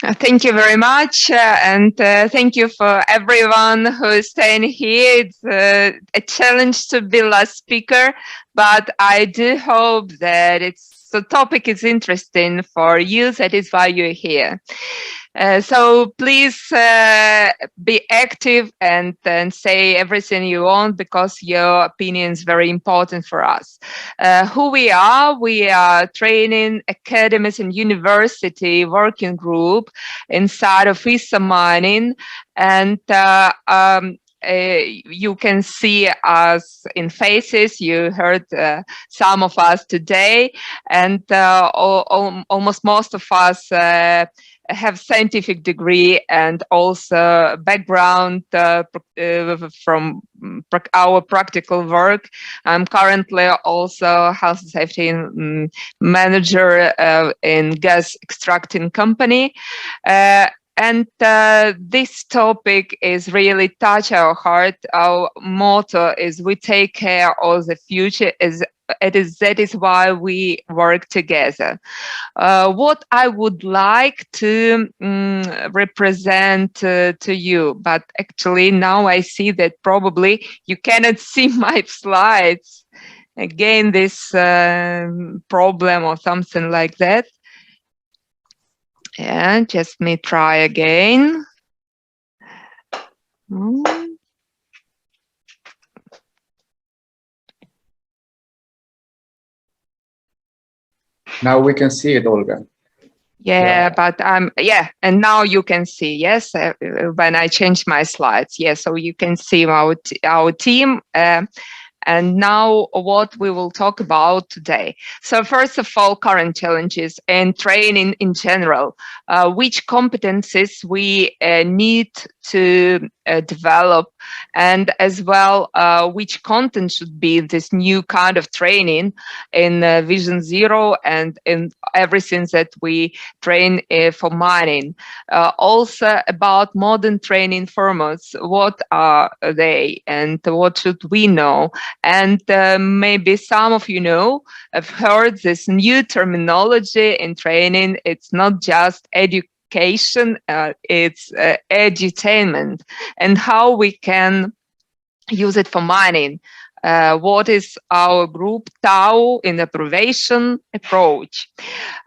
Thank you very much, and thank you for everyone who is staying here. It's a challenge to be last speaker, but I do hope that the topic is interesting for you. That is why you're here. So please be active and say everything you want, because your opinion is very important for us. Who we are training academies and university working group inside of ISSA mining, and you can see us in faces. You heard some of us today, and almost most of us have scientific degree and also background from our practical work. I'm currently also health and safety manager in gas extracting company. And this topic is really touch our heart. Our motto is we take care of the future. That is why we work together. What I would like to represent to you, but actually now I see that probably you cannot see my slides. Again, this problem or something like that. Yeah, just me try again. Now we can see it, Olga. Yeah, but and now you can see, yes, when I change my slides, yes, so you can see our team. And now what we will talk about today. So first of all, current challenges and training in general, which competencies we need to develop, and as well, which content should be this new kind of training in Vision Zero and in everything that we train for mining. Also about modern training formats, what are they and what should we know? And maybe some of you know, I've heard this new terminology in training. It's not just education, it's edutainment, and how we can use it for mining. What is our group TAO in abbreviation approach?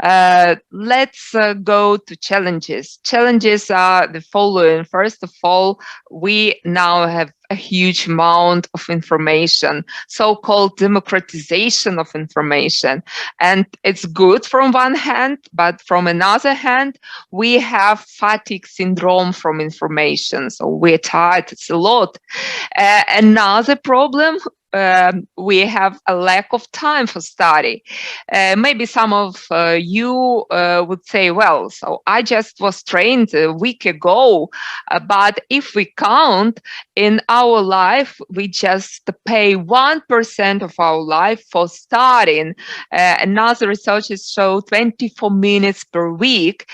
Let's go to challenges. Challenges are the following. First of all, we now have a huge amount of information, so-called democratization of information. And it's good from one hand, but from another hand, we have fatigue syndrome from information. So we're tired, it's a lot. Another problem, we have a lack of time for study. Maybe some of you would say, well, so I just was trained a week ago, but if we count in our life, we just pay 1% of our life for studying. Another researchers show 24 minutes per week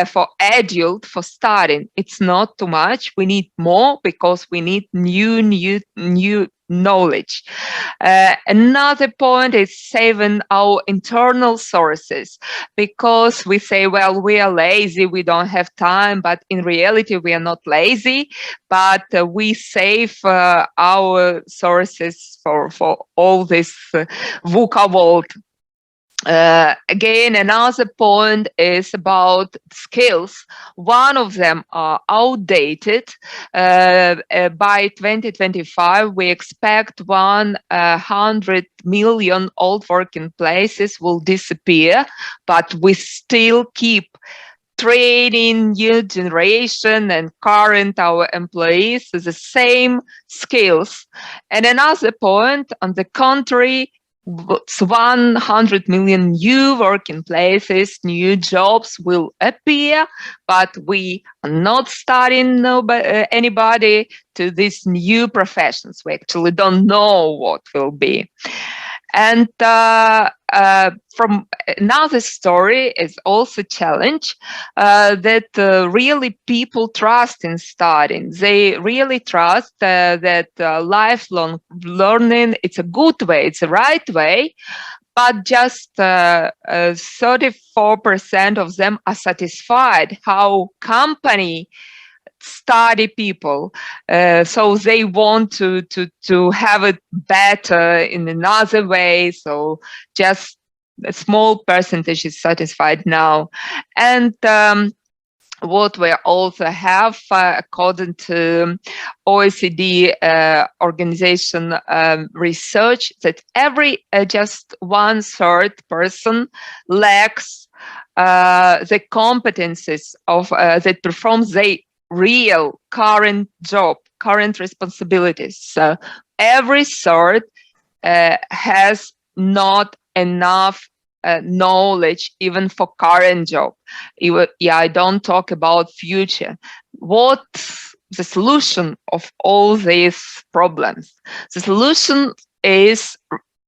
for adult for studying. It's not too much. We need more because we need new knowledge. Another point is saving our internal sources, because we say, well, we are lazy, we don't have time, but in reality we are not lazy, but we save our sources for all this VUCA world. Again, another point is about skills. One of them are outdated. By 2025, we expect 100 million old working places will disappear, but we still keep training new generation and current our employees with the same skills. And another point, on the contrary, 100 million new working places, new jobs will appear, but we are not starting anybody to these new professions. We actually don't know what will be. And from another story is also challenge that really people trust in studying. They really trust that lifelong learning, it's a good way, it's the right way, but just 34% of them are satisfied how company study people, so they want to have it better in another way. So just a small percentage is satisfied now. And what we also have, according to OECD organization research, that every just 1/3 person lacks the competences of that performs the real current job, current responsibilities. So every third has not enough knowledge even for current job. I don't talk about future. What's the solution of all these problems? The solution is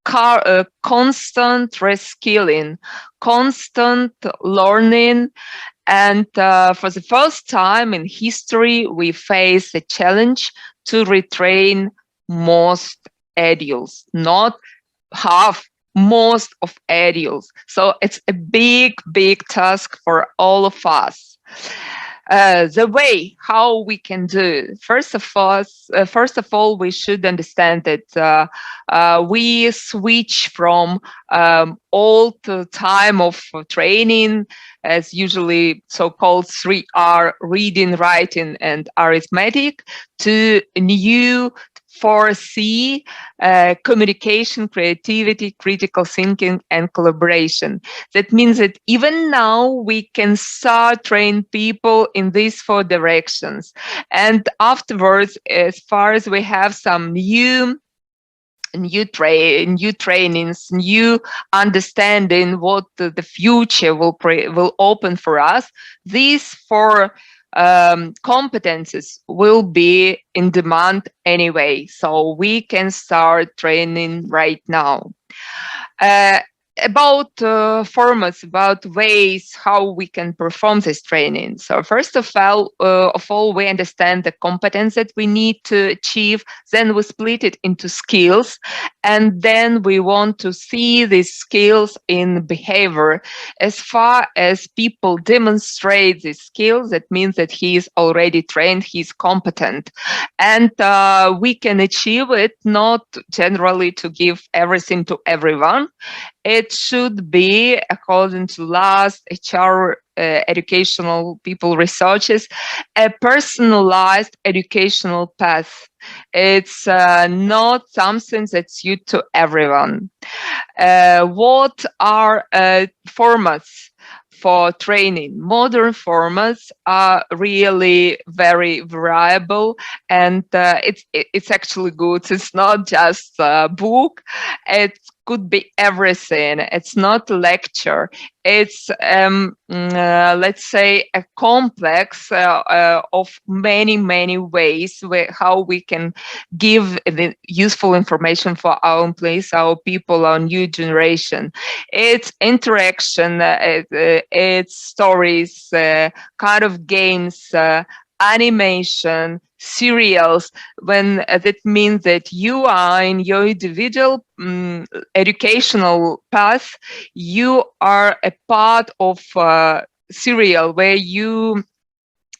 constant reskilling, constant learning. And for the first time in history, we face the challenge to retrain most adults, not half, most of adults. So it's a big, big task for all of us. The way how we can do, first of all, we should understand that we switch from old time of training, as usually so-called 3R, reading, writing, and arithmetic, to new 4C, communication, creativity, critical thinking, and collaboration. That means that even now we can start train people in these 4 directions. And afterwards, as far as we have some new trainings, new understanding what the future will open for us, these 4 competences will be in demand anyway, so we can start training right now. About formats, about ways how we can perform this training. So first of all, we understand the competence that we need to achieve. Then we split it into skills, and then we want to see these skills in behavior. As far as people demonstrate these skills, that means that he is already trained, he's competent, and we can achieve it not generally to give everything to everyone. It should be, according to last HR educational people researches, a personalized educational path. It's not something that's suited to everyone. What are formats for training? Modern formats are really very variable, and it's actually good. It's not just a book. It could be everything. It's not a lecture. It's let's say a complex of many ways how we can give the useful information for our employees, our people, our new generation. It's interaction, it's stories, kind of games, animation, serials, when that means that you are in your individual educational path, you are a part of serial where you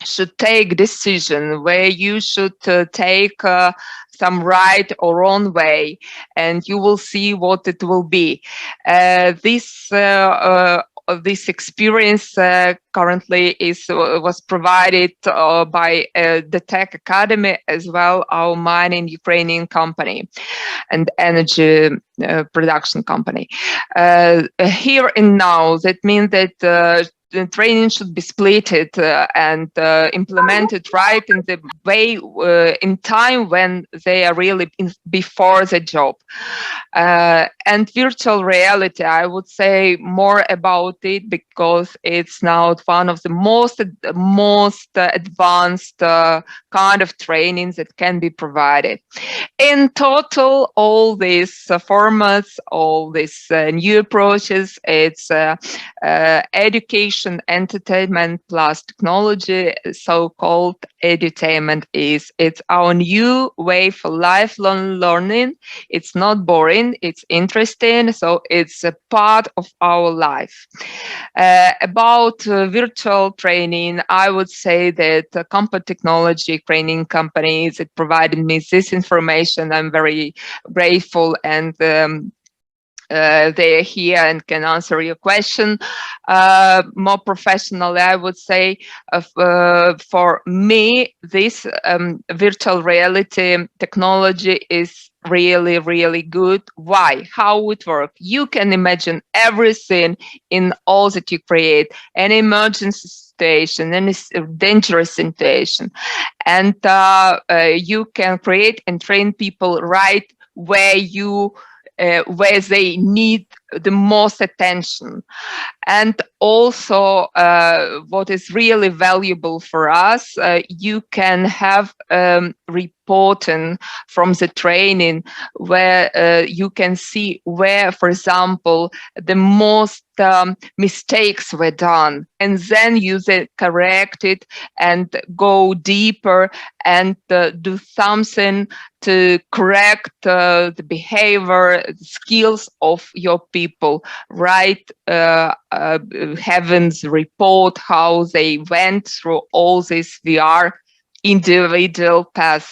should take decision, where you should take some right or wrong way, and you will see what it will be. This experience currently was provided by the Tech Academy, as well our mining Ukrainian company and energy production company. Here and now, that means that the training should be splitted and implemented right in the way, in time when they are really before the job. And virtual reality, I would say more about it because it's now one of the most advanced kind of trainings that can be provided. In total, all these formats, all these new approaches, it's education education, entertainment plus technology, so-called edutainment it's our new way for lifelong learning. It's not boring, it's interesting, so it's a part of our life. About virtual training, I would say that Kampov technology training companies that provided me this information. I'm very grateful, and they're here and can answer your question. More professionally, I would say, for me, this virtual reality technology is really, really good. Why? How it works? You can imagine everything in all that you create, an emergency situation, any dangerous situation, and you can create and train people right where they need the most attention. And also, what is really valuable for us, you can have reporting from the training where you can see where, for example, the most mistakes were done, and then you correct it and go deeper and do something to correct the behavior, the skills of your people, right? Having the report how they went through all this VR individual paths.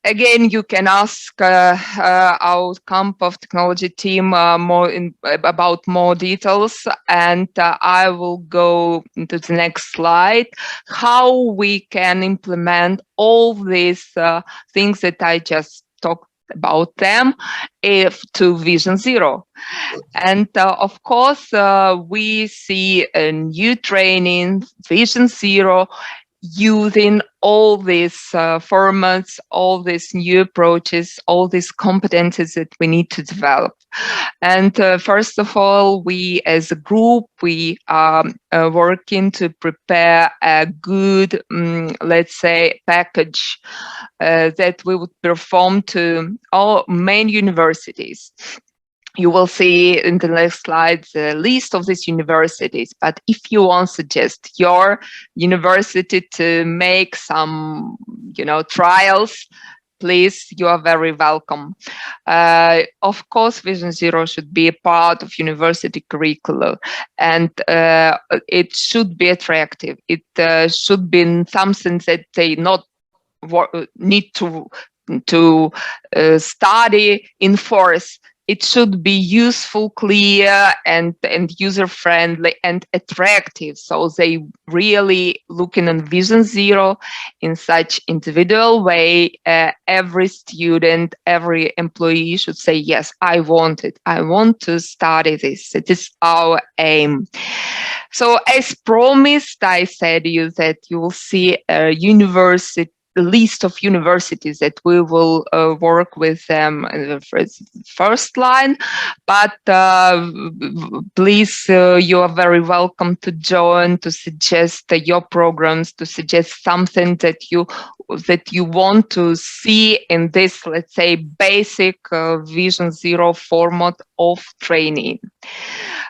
Again, you can ask our Kampov technology team about more details, and I will go into the next slide, how we can implement all these things that I just talked about them to Vision Zero. And of course, we see a new training, Vision Zero, using all these formats, all these new approaches, all these competencies that we need to develop. And first of all, we as a group, we are working to prepare a good, let's say, package that we would perform to all main universities. You will see in the next slides a list of these universities, but if you want to suggest your university to make some, trials, please, you are very welcome. Of course, Vision Zero should be a part of university curriculum, and it should be attractive. It should be something that they not need to study in force. It should be useful, clear, and user-friendly and attractive. So they really looking on Vision Zero in such individual way. Every student, every employee should say, yes, I want it. I want to study this. It is our aim. So as promised, I said you that you will see a university list of universities that we will work with them in the first line, but please, you are very welcome to join, to suggest your programs, to suggest something that you want to see in this, let's say, basic Vision Zero format of training.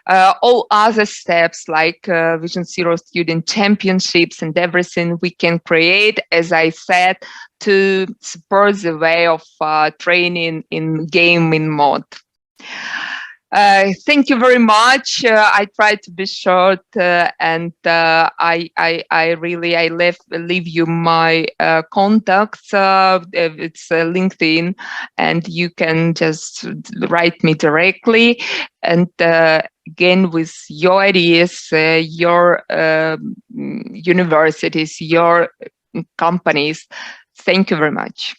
All other steps like Vision Zero student championships and everything we can create, as I said, to support the way of training in gaming mode. Thank you very much. I tried to be short, and I leave you my contacts. It's LinkedIn, and you can just write me directly. And again, with your ideas, your universities, your companies. Thank you very much.